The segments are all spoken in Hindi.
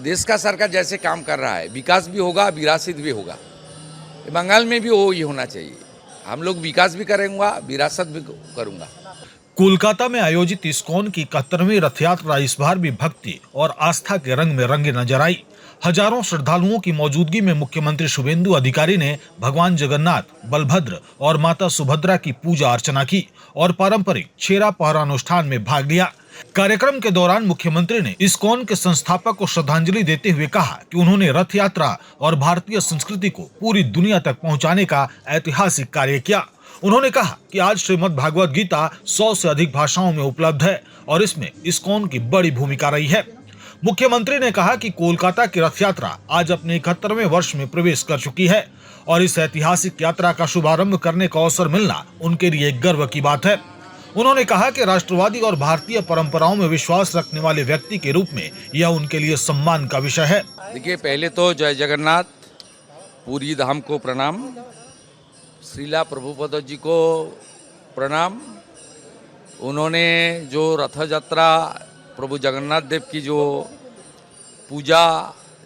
देश का सरकार जैसे काम कर रहा है, विकास भी होगा, विरासत भी होगा। बंगाल में भी वो ही होना चाहिए। हम लोग विकास भी करेंगे, विरासत भी करूँगा। कोलकाता में आयोजित इस्कॉन की 71वीं रथ यात्रा इस बार भी भक्ति और आस्था के रंग में रंगे नजर आई। हजारों श्रद्धालुओं की मौजूदगी में मुख्यमंत्री शुभेंदु अधिकारी ने भगवान जगन्नाथ, बलभद्र और माता सुभद्रा की पूजा अर्चना की और पारंपरिक छेरा पहरा अनुष्ठान में भाग लिया। कार्यक्रम के दौरान मुख्यमंत्री ने इस्कॉन के संस्थापक को श्रद्धांजलि देते हुए कहा कि उन्होंने रथ यात्रा और भारतीय संस्कृति को पूरी दुनिया तक पहुंचाने का ऐतिहासिक कार्य किया। उन्होंने कहा कि आज श्रीमद् भागवत गीता 100 से अधिक भाषाओं में उपलब्ध है और इसमें इस्कॉन की बड़ी भूमिका रही है। मुख्यमंत्री ने कहा कि कोलकाता की रथ यात्रा आज अपने 71वें वर्ष में प्रवेश कर चुकी है और इस ऐतिहासिक यात्रा का शुभारंभ करने का अवसर मिलना उनके लिए गर्व की बात है। उन्होंने कहा कि राष्ट्रवादी और भारतीय परंपराओं में विश्वास रखने वाले व्यक्ति के रूप में यह उनके लिए सम्मान का विषय है। देखिए, पहले तो जय जगन्नाथ, पूरी धाम को प्रणाम, श्रीला प्रभुपद जी को प्रणाम। उन्होंने जो रथ यात्रा, प्रभु जगन्नाथ देव की जो पूजा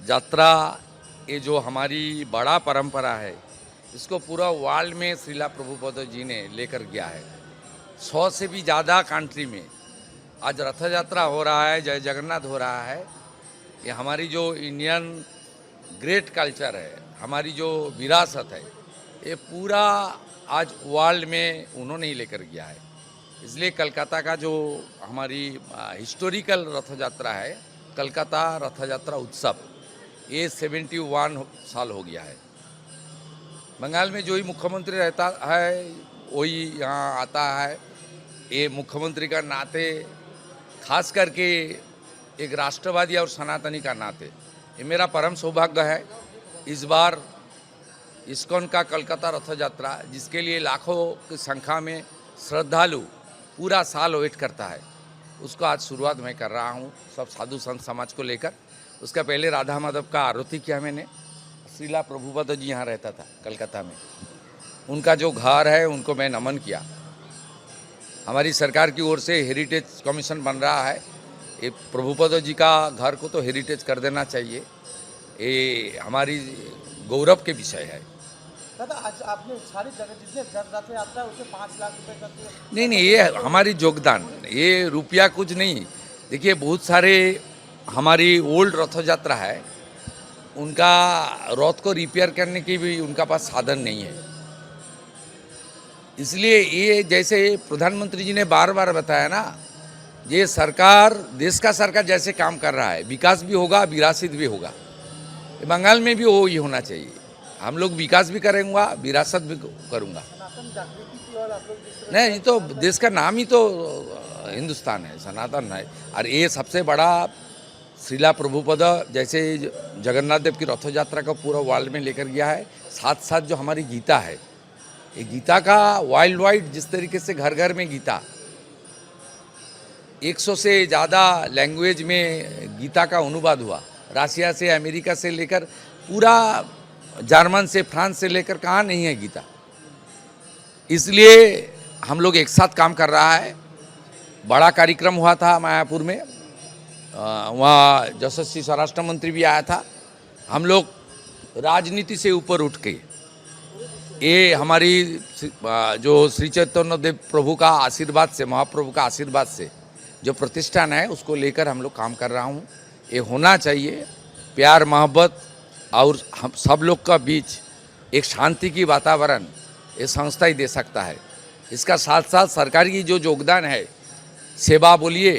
यात्रा, ये जो हमारी बड़ा परंपरा है, इसको पूरा वर्ल्ड में श्रीला प्रभुपद जी ने लेकर गया है। 100 से भी ज़्यादा कंट्री में आज रथ यात्रा हो रहा है, जय जगन्नाथ हो रहा है। ये हमारी जो इंडियन ग्रेट कल्चर है, हमारी जो विरासत है, ये पूरा आज वर्ल्ड में उन्होंने ही लेकर गया है। इसलिए कलकत्ता का जो हमारी हिस्टोरिकल रथ यात्रा है, कलकत्ता रथ यात्रा उत्सव, ये 71 साल हो गया है। बंगाल में जो ही मुख्यमंत्री रहता है वही यहाँ आता है। ये मुख्यमंत्री का नाते, खास करके एक राष्ट्रवादी और सनातनी का नाते, ये मेरा परम सौभाग्य है। इस बार इस्कॉन का कलकत्ता रथ यात्रा, जिसके लिए लाखों की संख्या में श्रद्धालु पूरा साल वेट करता है, उसको आज शुरुआत मैं कर रहा हूँ सब साधु संत समाज को लेकर। उसका पहले राधा माधव का आरती किया मैंने। श्रीला प्रभुपद जी यहाँ रहता था कलकत्ता में, उनका जो घर है उनको मैं नमन किया। हमारी सरकार की ओर से हेरिटेज कमीशन बन रहा है, ये प्रभुपद जी का घर को तो हेरिटेज कर देना चाहिए। ये हमारी गौरव के विषय है। दादा, आज आपने सारी जगह जितने रथ यात्रा है उसमें 5 लाख रुपए कर दिए। नहीं, ये हमारी योगदान, ये रुपया कुछ नहीं। देखिए, बहुत सारे हमारी ओल्ड रथ यात्रा है, उनका रथ को रिपेयर करने की भी उनका पास साधन नहीं है। इसलिए ये जैसे प्रधानमंत्री जी ने बार बार बताया ना, ये सरकार, देश का सरकार जैसे काम कर रहा है, विकास भी होगा, विरासत भी होगा। बंगाल में भी वो ही होना चाहिए। हम लोग विकास भी करेंगे, विरासत भी करूँगा। नहीं, ये तो देश का नाम ही तो हिंदुस्तान है, सनातन है। और ये सबसे बड़ा श्रीला प्रभुपद जैसे जगन्नाथ देव की रथ यात्रा को पूरा वर्ल्ड में लेकर गया है। साथ साथ जो हमारी गीता है, ये गीता का वर्ल्ड वाइड जिस तरीके से घर घर में गीता, 100 से ज़्यादा लैंग्वेज में गीता का अनुवाद हुआ। रशिया से, अमेरिका से लेकर पूरा जर्मन से, फ्रांस से लेकर कहाँ नहीं है गीता। इसलिए हम लोग एक साथ काम कर रहा है। बड़ा कार्यक्रम हुआ था मायापुर में, वहाँ यशस्वी स्वराष्ट्र मंत्री भी आया था। हम लोग राजनीति से ऊपर उठ के, ये हमारी जो श्री चैतन्य देव प्रभु का आशीर्वाद से, महाप्रभु का आशीर्वाद से जो प्रतिष्ठान है, उसको लेकर हम लोग काम कर रहा हूँ। ये होना चाहिए, प्यार मोहब्बत और हम सब लोग का बीच एक शांति की वातावरण ये संस्था ही दे सकता है। इसका साथ साथ सरकार की जो योगदान है, सेवा बोलिए,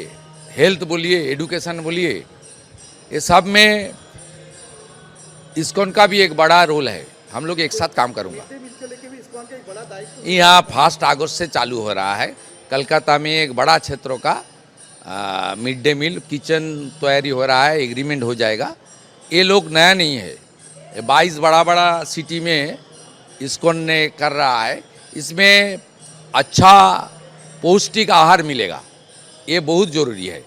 हेल्थ बोलिए, एडुकेशन बोलिए, ये सब में इस्कॉन का भी एक बड़ा रोल है। हम लोग एक साथ काम करूँगा। यहाँ 1 अगस्त से चालू हो रहा है कलकत्ता में एक बड़ा क्षेत्रों का मिड डे मील किचन तैयारी हो रहा है, एग्रीमेंट हो जाएगा। ये लोग नया नहीं है, 22 बड़ा बड़ा सिटी में इस्कॉन ने कर रहा है। इसमें अच्छा पौष्टिक आहार मिलेगा, ये बहुत ज़रूरी है।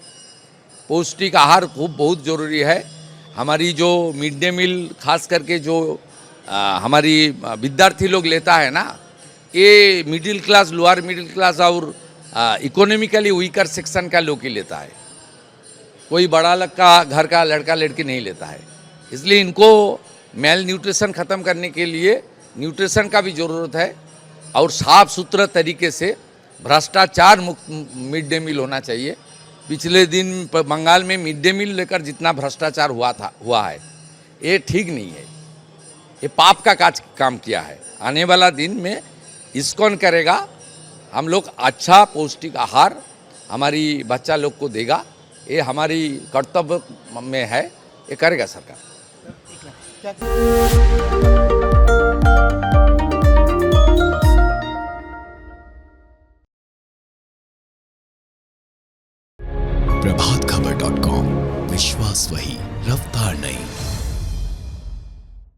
पौष्टिक आहार खूब बहुत ज़रूरी है। हमारी जो मिड डे मील खास करके जो हमारी विद्यार्थी लोग लेता है ना, ये middle class, lower middle class और इकोनॉमिकली वीकर सेक्शन का लोग ही लेता है। कोई बड़ा का घर का लड़का लड़की नहीं लेता है। इसलिए इनको मेल न्यूट्रिशन ख़त्म करने के लिए न्यूट्रिशन का भी ज़रूरत है और साफ सुथरा तरीके से भ्रष्टाचार मुक्त मिड डे मील होना चाहिए। पिछले दिन बंगाल में मिड डे मील लेकर जितना भ्रष्टाचार हुआ है ये ठीक नहीं है, ये पाप का काम किया है। आने वाला दिन में इस्कॉन करेगा, हम लोग अच्छा पौष्टिक आहार हमारी बच्चा लोग को देगा, ये हमारी कर्तव्य में है, ये करेगा सरकार। क्या प्रभातखबर.com, विश्वास वही, रफ्तार नहीं।